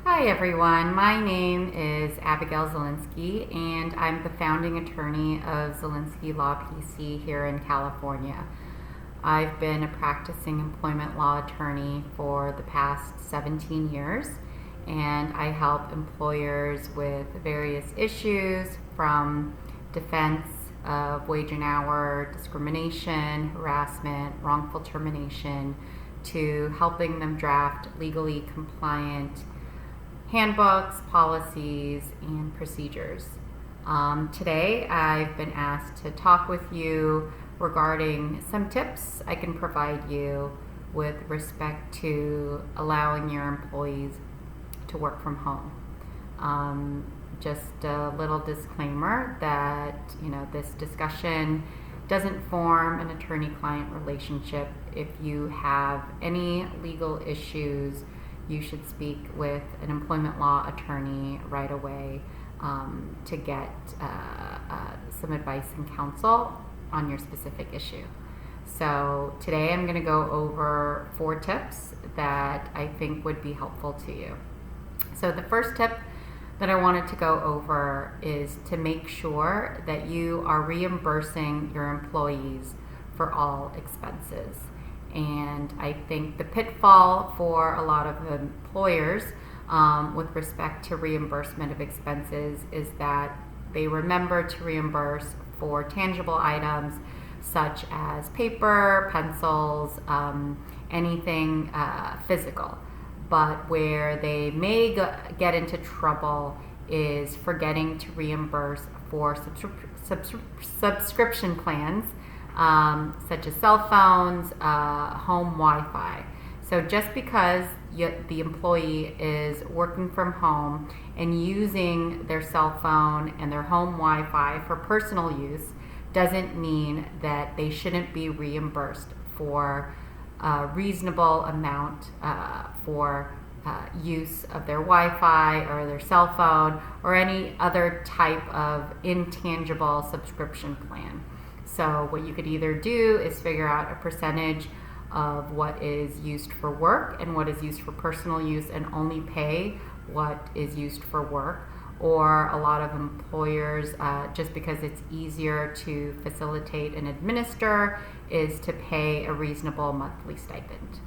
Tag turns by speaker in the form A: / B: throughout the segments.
A: Hi everyone, my name is Abigail Zelenski and I'm the founding attorney of Zelenski Law PC here in California. I've been a practicing employment law attorney for the past 17 years and I help employers with various issues from defense of wage and hour, discrimination, harassment, wrongful termination, to helping them draft legally compliant handbooks, policies, and procedures. Today I've been asked to talk with you regarding some tips I can provide you with respect to allowing your employees to work from home. Just a little disclaimer that this discussion doesn't form an attorney-client relationship. If you have any legal issues, you should speak with an employment law attorney right away to get some advice and counsel on your specific issue. So today I'm going to go over 4 tips that I think would be helpful to you. So the first tip that I wanted to go over is to make sure that you are reimbursing your employees for all expenses. And I think the pitfall for a lot of employers with respect to reimbursement of expenses is that they remember to reimburse for tangible items such as paper, pencils, anything physical. But where they may get into trouble is forgetting to reimburse for subscription plans, such as cell phones, home Wi-Fi. So just because the employee is working from home and using their cell phone and their home Wi-Fi for personal use doesn't mean that they shouldn't be reimbursed for a reasonable amount for use of their Wi-Fi or their cell phone or any other type of intangible subscription plan. So what you could either do is figure out a percentage of what is used for work and what is used for personal use and only pay what is used for work. Or a lot of employers, just because it's easier to facilitate and administer, is to pay a reasonable monthly stipend.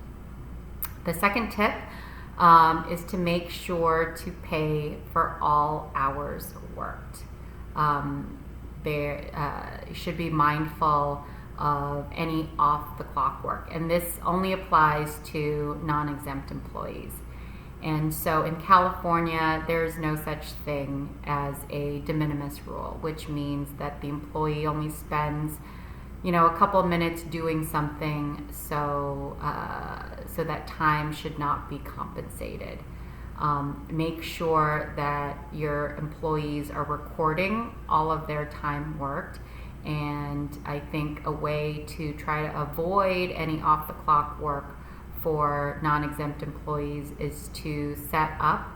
A: The second tip is to make sure to pay for all hours worked. You should be mindful of any off-the-clock work, and this only applies to non-exempt employees. And so in California, there's no such thing as a de minimis rule, which means that the employee only spends a couple minutes doing something, so that time should not be compensated. Make sure that your employees are recording all of their time worked, and I think a way to try to avoid any off-the-clock work for non-exempt employees is to set up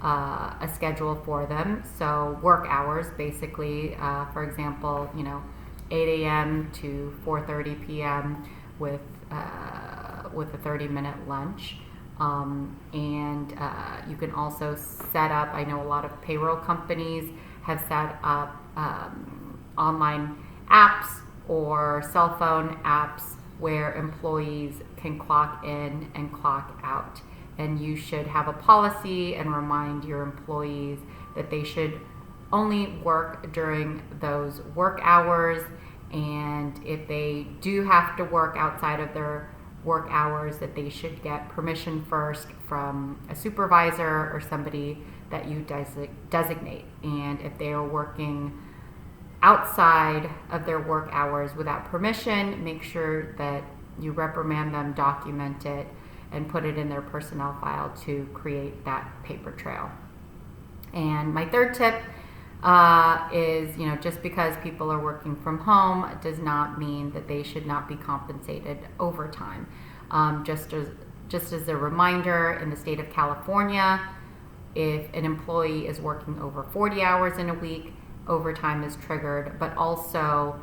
A: a schedule for them. So work hours, basically, for example, 8 a.m. to 4:30 p.m. with a 30-minute lunch. And you can also set up, I know a lot of payroll companies have set up online apps or cell phone apps where employees can clock in and clock out. And you should have a policy and remind your employees that they should only work during those work hours. And if they do have to work outside of their work hours, that they should get permission first from a supervisor or somebody that you designate. And if they are working outside of their work hours without permission, make sure that you reprimand them, document it, and put it in their personnel file to create that paper trail. And my third tip is, just because people are working from home does not mean that they should not be compensated overtime. Just as a reminder, in the state of California, if an employee is working over 40 hours in a week, overtime is triggered, but also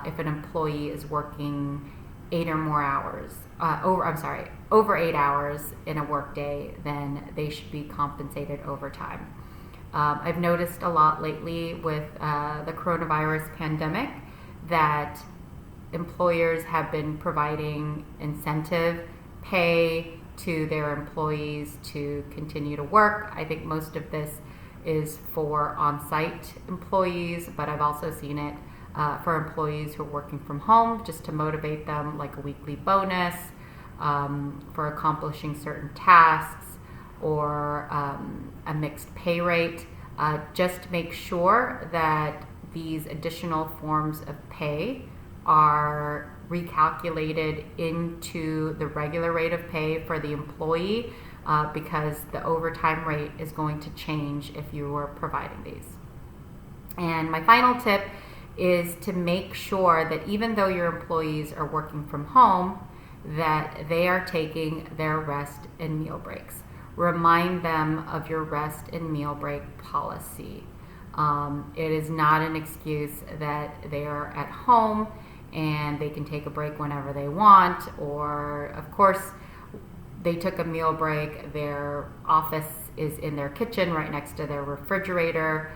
A: if an employee is working 8 or more hours, over 8 hours in a workday, then they should be compensated overtime. I've noticed a lot lately with the coronavirus pandemic that employers have been providing incentive pay to their employees to continue to work. I think most of this is for on-site employees, but I've also seen it for employees who are working from home, just to motivate them, like a weekly bonus for accomplishing certain tasks, or a mixed pay rate. Just make sure that these additional forms of pay are recalculated into the regular rate of pay for the employee, because the overtime rate is going to change if you are providing these. And my final tip is to make sure that even though your employees are working from home, that they are taking their rest and meal breaks. Remind them of your rest and meal break policy. It is not an excuse that they are at home and they can take a break whenever they want, or of course they took a meal break, their office is in their kitchen right next to their refrigerator.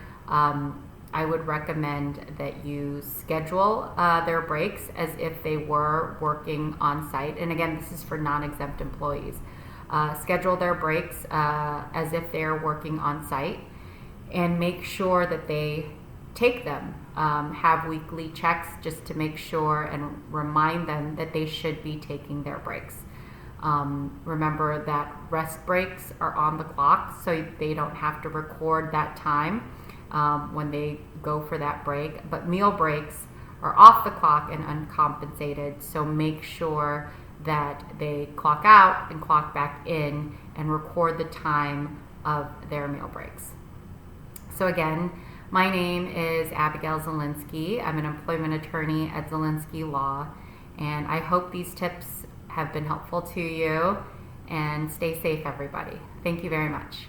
A: I would recommend that you schedule their breaks as if they were working on site. And again, this is for non-exempt employees. Schedule their breaks as if they're working on site, and make sure that they take them. Have weekly checks just to make sure and remind them that they should be taking their breaks. Remember that rest breaks are on the clock, so they don't have to record that time when they go for that break. But meal breaks are off the clock and uncompensated, so make sure that they clock out and clock back in and record the time of their meal breaks. So again, my name is Abigail Zelenski. I'm an employment attorney at Zelenski Law, and I hope these tips have been helpful to you. And stay safe, everybody. Thank you very much.